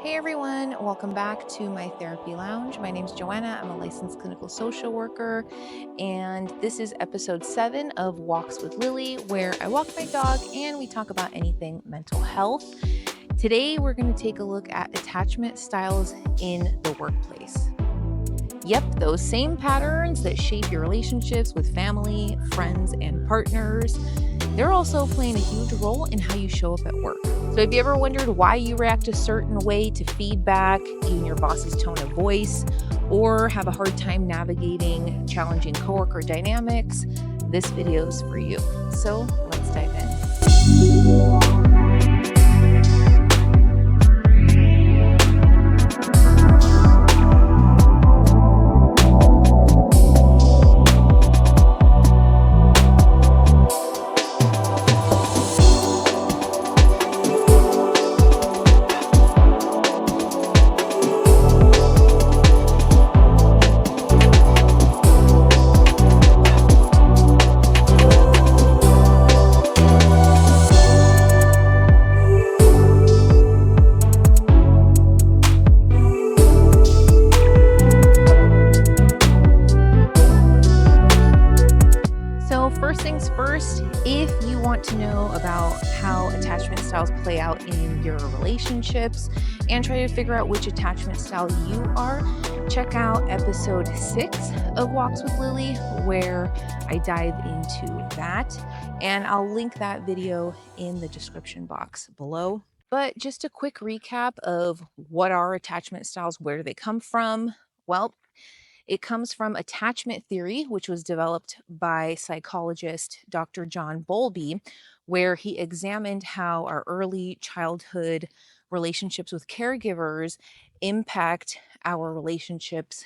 Hey everyone, welcome back to my therapy lounge. My name's Joanna. I'm a licensed clinical social worker, and this is episode 7 of Walks with Lily, where I walk my dog and we talk about anything mental health. Today, we're going to take a look at attachment styles in the workplace. Yep, those same patterns that shape your relationships with family, friends, and partners, they're also playing a huge role in how you show up at work. So have you ever wondered why you react a certain way to feedback, even your boss's tone of voice, or have a hard time navigating challenging coworker dynamics? This video is for you. So let's dive in. So first things first, if you want to know about how attachment styles play out in your relationships and try to figure out which attachment style you are, check out episode 6 of Walks with Lily, where I dive into that. And I'll link that video in the description box below. But just a quick recap of what are attachment styles, where do they come from? Well, it comes from attachment theory, which was developed by psychologist Dr. John Bowlby, where he examined how our early childhood relationships with caregivers impact our relationships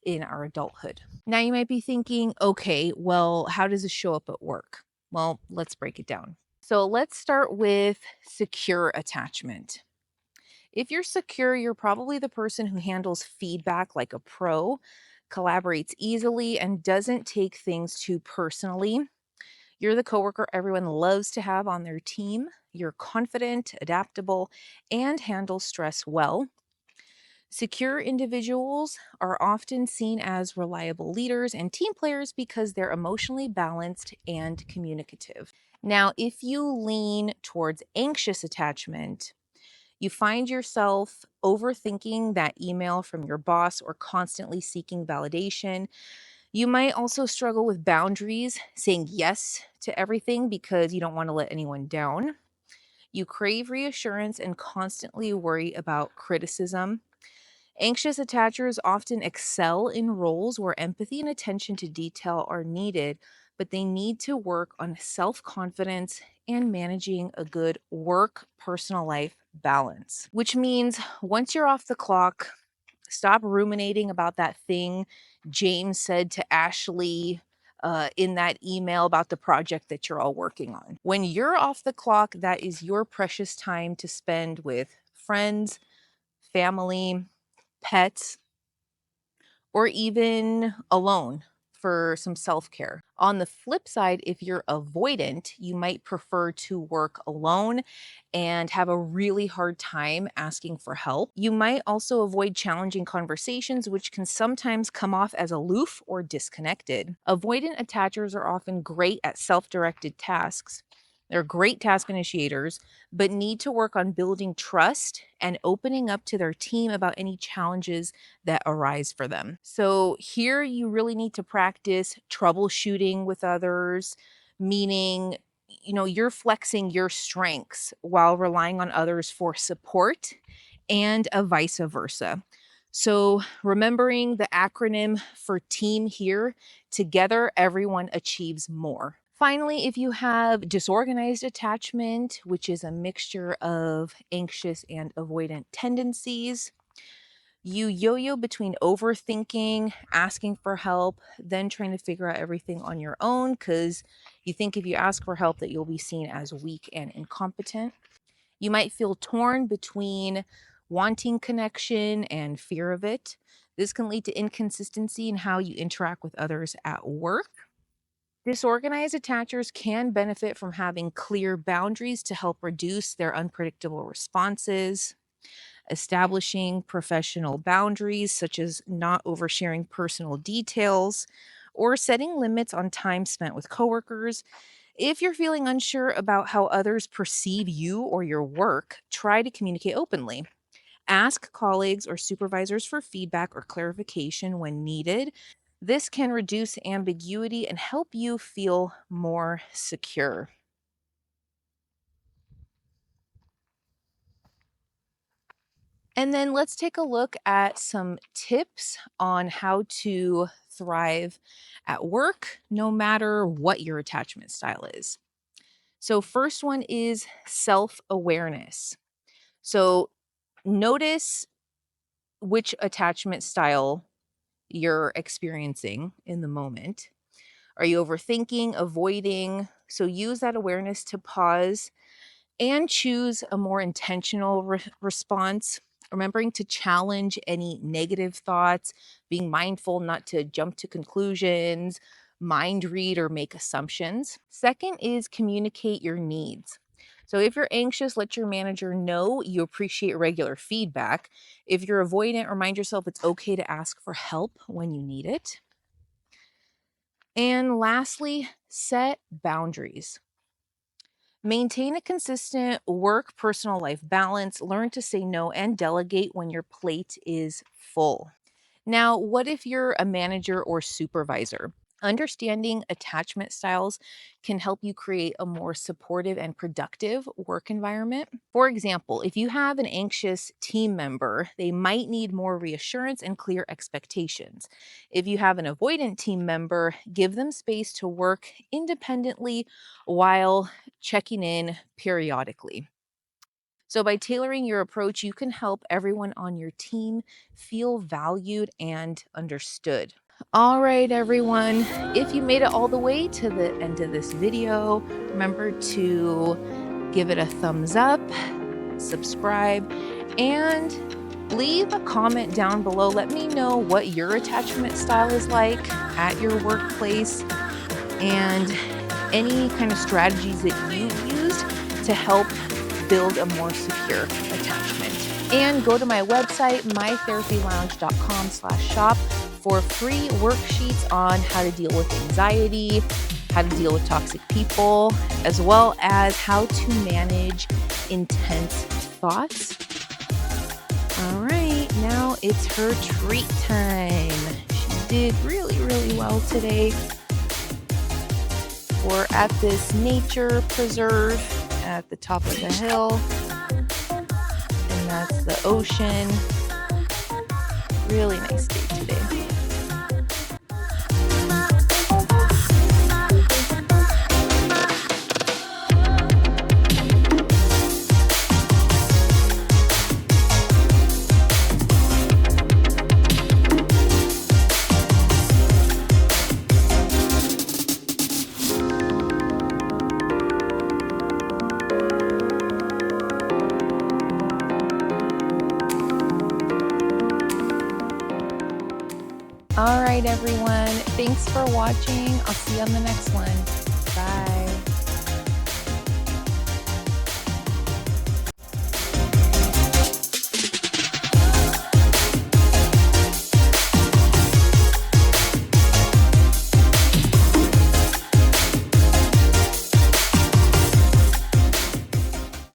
in our adulthood. Now, you might be thinking, okay, well, how does this show up at work? Well, let's break it down. So let's start with secure attachment. If you're secure, you're probably the person who handles feedback like a pro, collaborates easily, and doesn't take things too personally. You're the coworker everyone loves to have on their team. You're confident, adaptable, and handle stress well. Secure individuals are often seen as reliable leaders and team players because they're emotionally balanced and communicative. Now, if you lean towards anxious attachment, you find yourself overthinking that email from your boss or constantly seeking validation. You might also struggle with boundaries, saying yes to everything because you don't want to let anyone down. You crave reassurance and constantly worry about criticism. Anxious attachers often excel in roles where empathy and attention to detail are needed, but they need to work on self confidence and managing a good work personal life balance. Which means once you're off the clock, stop ruminating about that thing James said to Ashley in that email about the project that you're all working on. When you're off the clock, that is your precious time to spend with friends, family, pets, or even alone for some self care. On the flip side, if you're avoidant, you might prefer to work alone and have a really hard time asking for help. You might also avoid challenging conversations, which can sometimes come off as aloof or disconnected. Avoidant attachers are often great at self directed tasks. They're great task initiators, but need to work on building trust and opening up to their team about any challenges that arise for them. So, here you really need to practice troubleshooting with others, meaning, you're flexing your strengths while relying on others for support and a vice versa. So, remembering the acronym for team here, together everyone achieves more. Finally, if you have disorganized attachment, which is a mixture of anxious and avoidant tendencies, you yo-yo between overthinking, asking for help, then trying to figure out everything on your own because you think if you ask for help that you'll be seen as weak and incompetent. You might feel torn between wanting connection and fear of it. This can lead to inconsistency in how you interact with others at work. Disorganized attachers can benefit from having clear boundaries to help reduce their unpredictable responses. establishing professional boundaries, such as not oversharing personal details, or setting limits on time spent with coworkers. If you're feeling unsure about how others perceive you or your work, try to communicate openly. Ask colleagues or supervisors for feedback or clarification when needed. This can reduce ambiguity and help you feel more secure. And then let's take a look at some tips on how to thrive at work, no matter what your attachment style is. So, first one is self awareness. So, notice which attachment style you're experiencing in the moment. Are you overthinking, avoiding? So, use that awareness to pause and choose a more intentional response, remembering to challenge any negative thoughts, being mindful not to jump to conclusions, mind read, or make assumptions. Second is communicate your needs. So if you're anxious, let your manager know you appreciate regular feedback. If you're avoidant, remind yourself it's okay to ask for help when you need it. And lastly, set boundaries. Maintain a consistent work personal life balance. Learn to say no and delegate when your plate is full. Now, what if you're a manager or supervisor? Understanding attachment styles can help you create a more supportive and productive work environment. For example, if you have an anxious team member, they might need more reassurance and clear expectations. If you have an avoidant team member, give them space to work independently while checking in periodically. So, by tailoring your approach, you can help everyone on your team feel valued and understood. All right, everyone. If you made it all the way to the end of this video, remember to give it a thumbs up, subscribe, and leave a comment down below. Let me know what your attachment style is like at your workplace and any kind of strategies that you've used to help build a more secure attachment. And go to my website, mytherapylounge.com/shop for free worksheets on how to deal with anxiety, how to deal with toxic people, as well as how to manage intense thoughts. All right, now it's her treat time. She did really, really well today. We're at this nature preserve at the top of the hill, and that's the ocean. Really nice day today. All right, everyone. Thanks for watching. I'll see you on the next one.